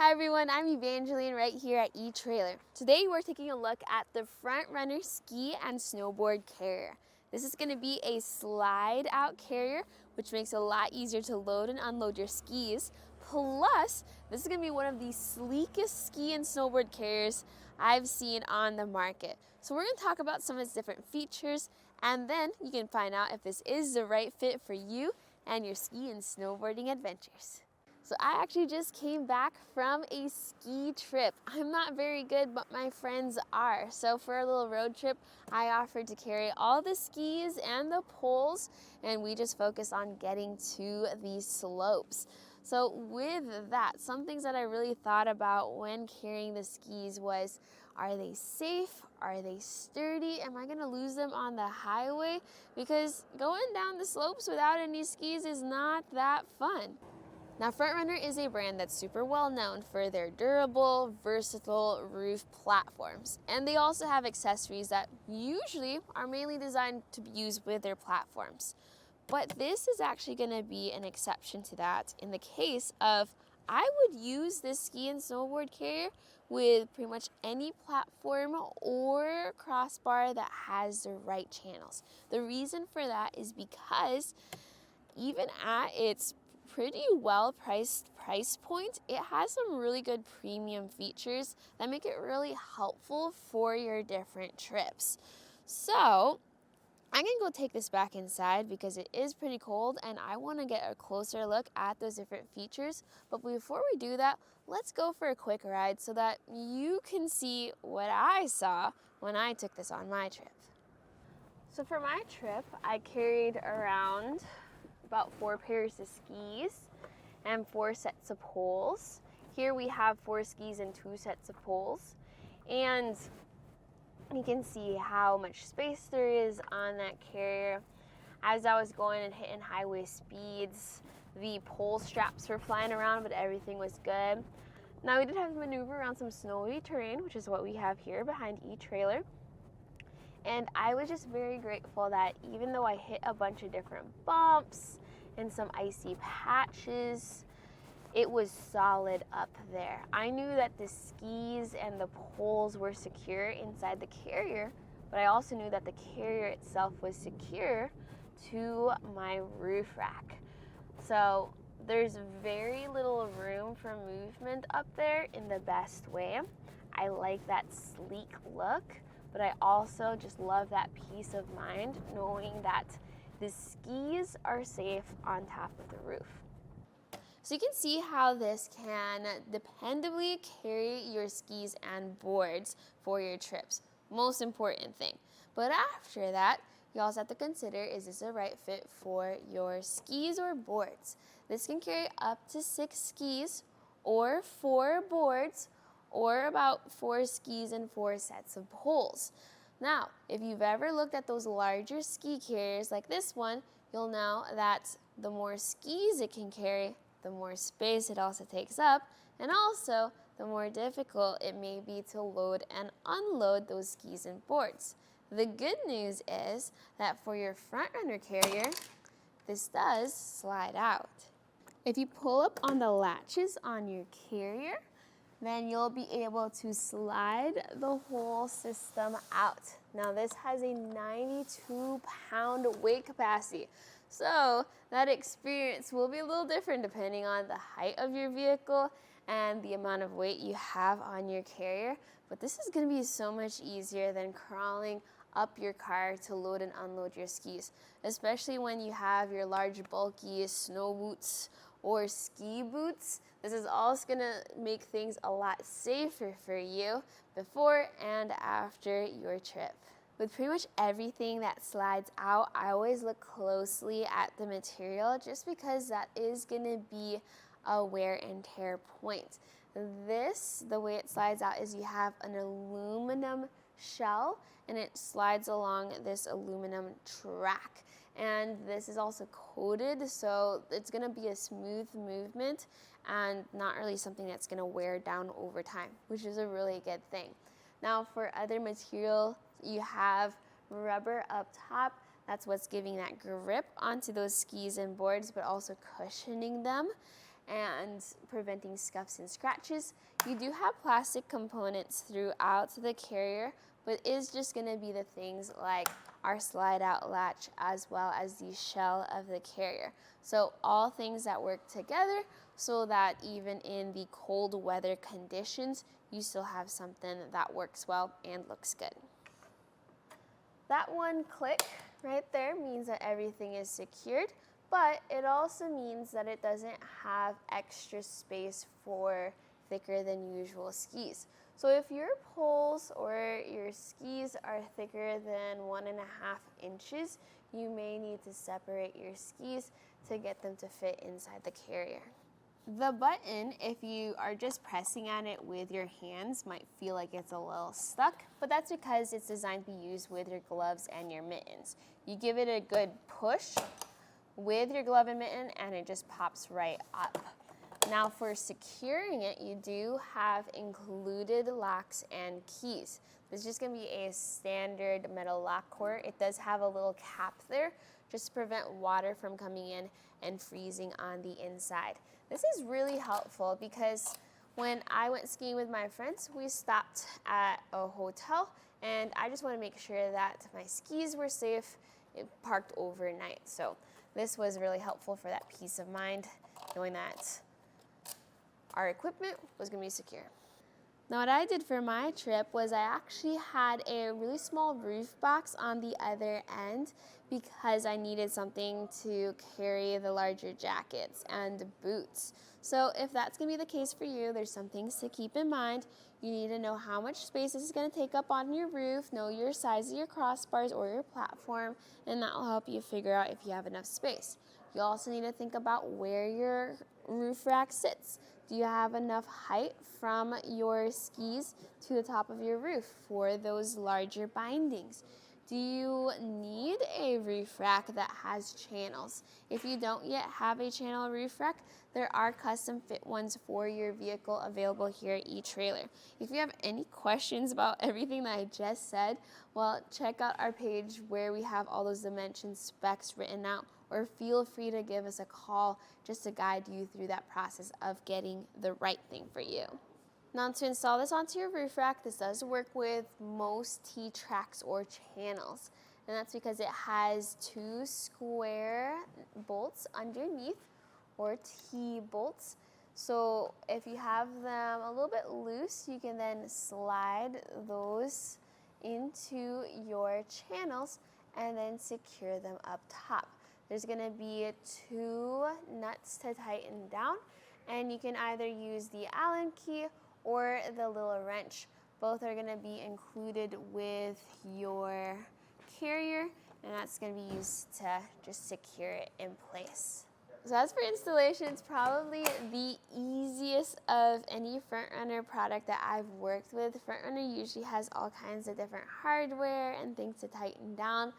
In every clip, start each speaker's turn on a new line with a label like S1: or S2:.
S1: Hi everyone, I'm Evangeline right here at etrailer. Today we're taking a look at the Front Runner Ski and Snowboard Carrier. This is going to be a slide out carrier, which makes it a lot easier to load and unload your skis. Plus, this is going to be one of the sleekest ski and snowboard carriers I've seen on the market. So we're going to talk about some of its different features, and then you can find out if this is the right fit for you and your ski and snowboarding adventures. So I actually just came back from a ski trip. I'm not very good, but my friends are. So for a little road trip, I offered to carry all the skis and the poles, and we just focused on getting to the slopes. So with that, some things that I really thought about when carrying the skis was, are they safe? Are they sturdy? Am I gonna lose them on the highway? Because going down the slopes without any skis is not that fun. Now, Front Runner is a brand that's super well known for their durable, versatile roof platforms. And they also have accessories that usually are mainly designed to be used with their platforms. But this is actually going to be an exception to that in the case of I would use this ski and snowboard carrier with pretty much any platform or crossbar that has the right channels. The reason for that is because even at its pretty well priced price point, it has some really good premium features that make it really helpful for your different trips. So I'm gonna go take this back inside because it is pretty cold and I want to get a closer look at those different features. But before we do that, let's go for a quick ride so that you can see what I saw when I took this on my trip. So for my trip, I carried around about 4 pairs of skis and 4 sets of poles. Here we have 4 skis and 2 sets of poles. And you can see how much space there is on that carrier. As I was going and hitting highway speeds, the pole straps were flying around, but everything was good. Now we did have to maneuver around some snowy terrain, which is what we have here behind etrailer. And I was just very grateful that even though I hit a bunch of different bumps and some icy patches, it was solid up there. I knew that the skis and the poles were secure inside the carrier, but I also knew that the carrier itself was secure to my roof rack. So there's very little room for movement up there in the best way. I like that sleek look, but I also just love that peace of mind knowing that the skis are safe on top of the roof. So you can see how this can dependably carry your skis and boards for your trips. Most important thing. But after that, you also have to consider, is this a right fit for your skis or boards? This can carry up to 6 skis or 4 boards, or about 4 skis and 4 sets of poles. Now, if you've ever looked at those larger ski carriers like this one, you'll know that the more skis it can carry, the more space it also takes up, and also the more difficult it may be to load and unload those skis and boards. The good news is that for your Front Runner carrier, this does slide out. If you pull up on the latches on your carrier, then you'll be able to slide the whole system out. Now this has a 92-pound weight capacity, so that experience will be a little different depending on the height of your vehicle and the amount of weight you have on your carrier, but this is gonna be so much easier than crawling up your car to load and unload your skis, especially when you have your large bulky snow boots or ski boots. This is also gonna make things a lot safer for you before and after your trip. With pretty much everything that slides out, I always look closely at the material just because that is gonna be a wear and tear point. This, the way it slides out is you have an aluminum shell and it slides along this aluminum track. And this is also coated, so it's gonna be a smooth movement and not really something that's gonna wear down over time, which is a really good thing. Now for other material, you have rubber up top. That's what's giving that grip onto those skis and boards, but also cushioning them. and preventing scuffs and scratches. You do have plastic components throughout the carrier, but it is just going to be the things like our slide out latch as well as the shell of the carrier. So all things that work together so that even in the cold weather conditions, you still have something that works well and looks good. That one click right there means that everything is secured, but it also means that it doesn't have extra space for thicker than usual skis. So if your poles or your skis are thicker than 1.5 inches, you may need to separate your skis to get them to fit inside the carrier. The button, if you are just pressing at it with your hands, might feel like it's a little stuck, but that's because it's designed to be used with your gloves and your mittens. You give it a good push with your glove and mitten and it just pops right up. Now for securing it, you do have included locks and keys. This is just going to be a standard metal lock core. It does have a little cap there just to prevent water from coming in and freezing on the inside. This is really helpful because when I went skiing with my friends, we stopped at a hotel and I just want to make sure that my skis were safe, parked overnight. So this was really helpful for that peace of mind, knowing that our equipment was going to be secure. Now what I did for my trip was I actually had a really small roof box on the other end because I needed something to carry the larger jackets and boots. So if that's going to be the case for you, there's some things to keep in mind. You need to know how much space this is going to take up on your roof, know your size of your crossbars or your platform, and that will help you figure out if you have enough space. You also need to think about where your roof rack sits. Do you have enough height from your skis to the top of your roof for those larger bindings? Do you need a roof rack that has channels? If you don't yet have a channel roof rack, there are custom fit ones for your vehicle available here at eTrailer. If you have any questions about everything that I just said, well, check out our page where we have all those dimensions, specs written out, or feel free to give us a call just to guide you through that process of getting the right thing for you. Now to install this onto your roof rack, this does work with most T-tracks or channels. And that's because it has 2 square bolts underneath, or T-bolts. So if you have them a little bit loose, you can then slide those into your channels and then secure them up top. There's going to be 2 nuts to tighten down, and you can either use the Allen key or the little wrench. Both are going to be included with your carrier, and that's going to be used to just secure it in place. So as for installation, it's probably the easiest of any front runner product that I've worked with. Front runner usually has all kinds of different hardware and things to tighten down.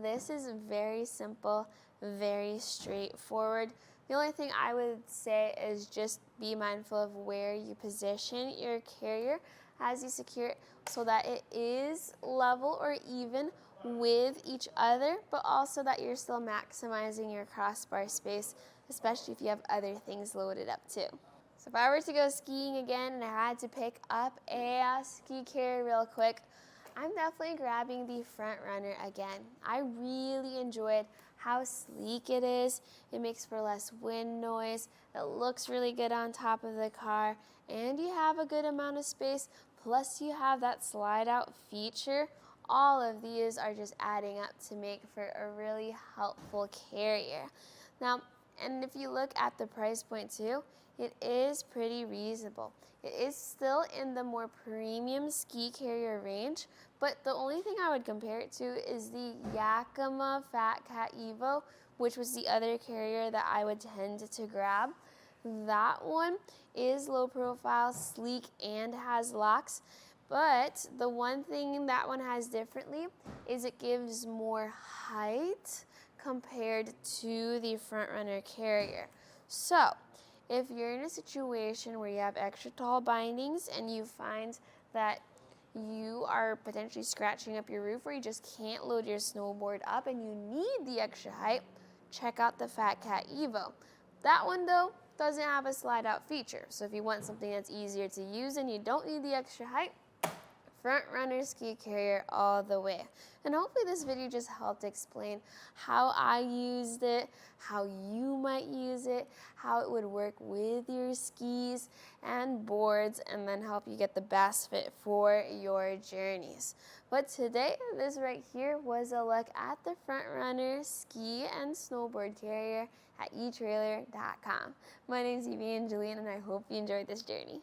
S1: This is very simple, very straightforward. The only thing I would say is just be mindful of where you position your carrier as you secure it so that it is level or even with each other, but also that you're still maximizing your crossbar space, especially if you have other things loaded up too. So if I were to go skiing again and I had to pick up a ski carrier real quick, I'm definitely grabbing the front runner again. I really enjoyed how sleek it is. It makes for less wind noise. It looks really good on top of the car, and you have a good amount of space. Plus you have that slide out feature. All of these are just adding up to make for a really helpful carrier. Now, and if you look at the price point too, it is pretty reasonable. It is still in the more premium ski carrier range, but the only thing I would compare it to is the Yakima Fat Cat Evo, which was the other carrier that I would tend to grab. That one is low profile, sleek, and has locks. But the one thing that one has differently is it gives more height compared to the front runner carrier. So if you're in a situation where you have extra tall bindings and you find that you are potentially scratching up your roof or you just can't load your snowboard up and you need the extra height, check out the Fat Cat Evo. That one though doesn't have a slide out feature. So if you want something that's easier to use and you don't need the extra height, front runner ski carrier all the way. And hopefully this video just helped explain how I used it, how you might use it, how it would work with your skis and boards, and then help you get the best fit for your journeys. But today, this right here was a look at the front runner ski and snowboard carrier at etrailer.com. My name is Evangeline, and I hope you enjoyed this journey.